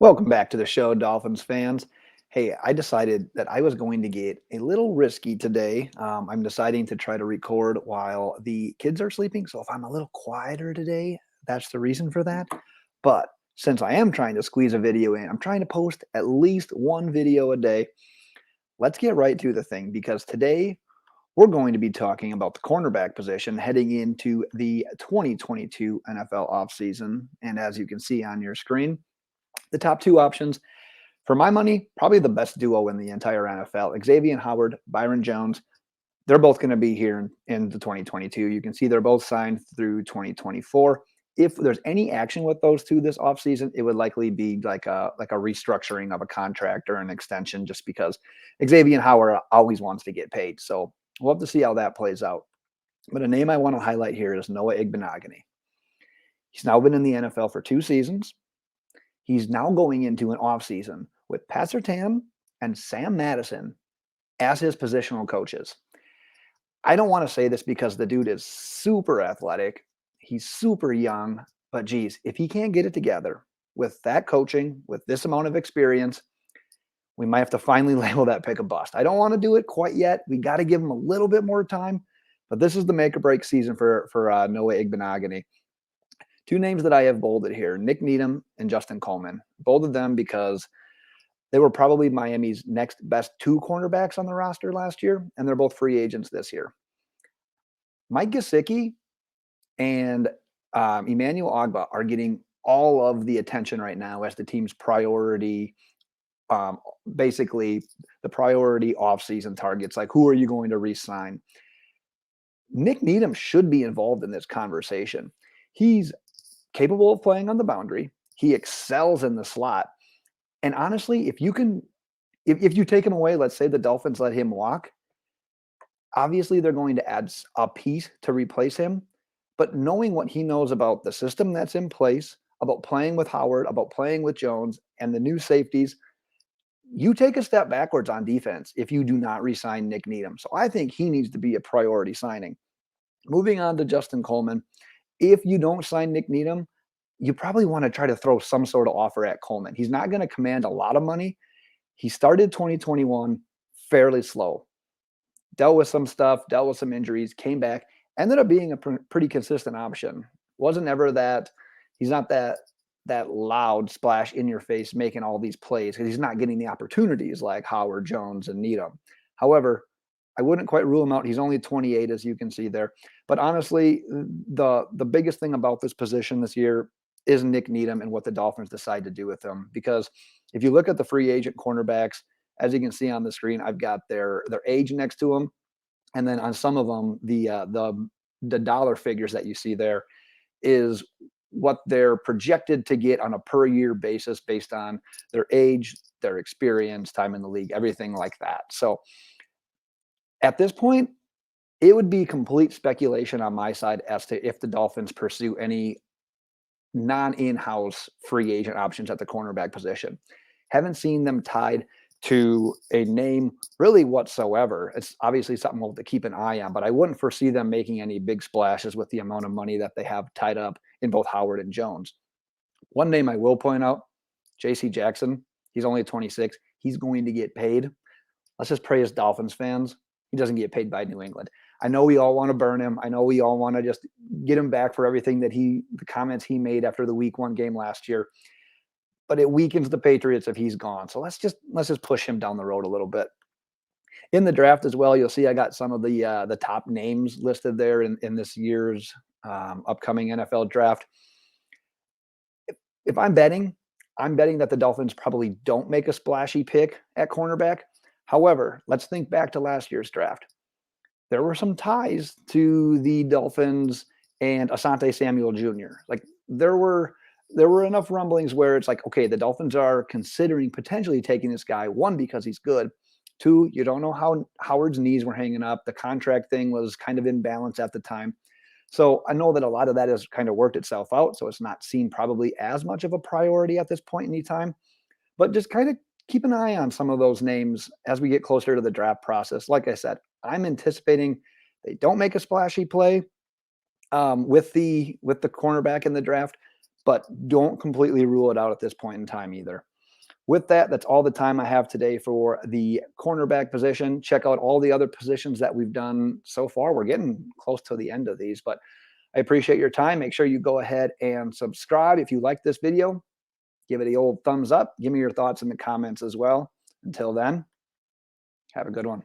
Welcome back to the show, Dolphins fans. Hey, I decided that I was going to get a little risky today. I'm deciding to try to record while the kids are sleeping. So if I'm a little quieter today, that's the reason for that. But since I am trying to squeeze a video in, I'm trying to post at least one video a day. Let's get right to the thing because today we're going to be talking about the cornerback position heading into the 2022 NFL offseason. And as you can see on your screen, the top two options for my money, probably the best duo in the entire NFL. Xavier and Howard, Byron Jones, they're both going to be here in the 2022. You can see they're both signed through 2024. If there's any action with those two this offseason, it would likely be like a restructuring of a contract or an extension, just because Xavier and Howard always wants to get paid. So we'll have to see how that plays out. But a name I want to highlight here is Noah Igbinoghene. He's now been in the NFL for 2 seasons. He's now going into an offseason with Pat Surtain and Sam Madison as his positional coaches. I don't want to say this because the dude is super athletic. He's super young, but geez, if he can't get it together with that coaching, with this amount of experience, we might have to finally label that pick a bust. I don't want to do it quite yet. We got to give him a little bit more time, but this is the make or break season for Noah Igbinoghene. Two names that I have bolded here, Nik Needham and Justin Coleman. Both of them because they were probably Miami's next best two cornerbacks on the roster last year, and they're both free agents this year. Mike Gesicki and Emmanuel Ogbah are getting all of the attention right now as the team's priority, basically the priority offseason targets. Like, who are you going to re-sign? Nik Needham should be involved in this conversation. He's capable of playing on the boundary. He excels in the slot. And honestly, if you take him away, let's say the Dolphins let him walk, obviously they're going to add a piece to replace him. But knowing what he knows about the system that's in place, about playing with Howard, about playing with Jones, and the new safeties, you take a step backwards on defense if you do not re-sign Nik Needham. So I think he needs to be a priority signing. Moving on to Justin Coleman. If you don't sign Nik Needham, you probably want to try to throw some sort of offer at Coleman. He's not going to command a lot of money. He started 2021 fairly slow, dealt with some stuff, dealt with some injuries, came back, ended up being a pretty consistent option. Wasn't ever that, he's not that loud splash in your face making all these plays because he's not getting the opportunities like Howard, Jones, and Needham. However, I wouldn't quite rule him out. He's only 28, as you can see there. But honestly, the biggest thing about this position this year is Nik Needham and what the Dolphins decide to do with him. Because if you look at the free agent cornerbacks, as you can see on the screen, I've got their age next to them, and then on some of them, the dollar figures that you see there is what they're projected to get on a per year basis based on their age, their experience, time in the league, everything like that. So at this point, it would be complete speculation on my side as to if the Dolphins pursue any non-in-house free agent options at the cornerback position. Haven't seen them tied to a name really whatsoever. It's obviously something we'll have to keep an eye on, but I wouldn't foresee them making any big splashes with the amount of money that they have tied up in both Howard and Jones. One name I will point out, J.C. Jackson. He's only 26. He's going to get paid. Let's just pray as Dolphins fans he doesn't get paid by New England. I know we all want to burn him. I know we all want to just get him back for everything that the comments he made after the Week 1 game last year. But it weakens the Patriots if he's gone. So let's just push him down the road a little bit. In the draft as well, you'll see I got some of the top names listed there in this year's upcoming NFL draft. If I'm betting that the Dolphins probably don't make a splashy pick at cornerback. However, let's think back to last year's draft. There were some ties to the Dolphins and Asante Samuel Jr. Like there were enough rumblings where it's like, okay, the Dolphins are considering potentially taking this guy. One, because he's good. Two, you don't know how Howard's knees were hanging up. The contract thing was kind of in balance at the time. So I know that a lot of that has kind of worked itself out. So it's not seen probably as much of a priority at this point in time. But just kind of keep an eye on some of those names as we get closer to the draft process. Like I said, I'm anticipating they don't make a splashy play with the cornerback in the draft, but don't completely rule it out at this point in time either. With that, that's all the time I have today for the cornerback position. Check out all the other positions that we've done so far. We're getting close to the end of these, but I appreciate your time. Make sure you go ahead and subscribe. If you like this video, give it the old thumbs up. Give me your thoughts in the comments as well. Until then, have a good one.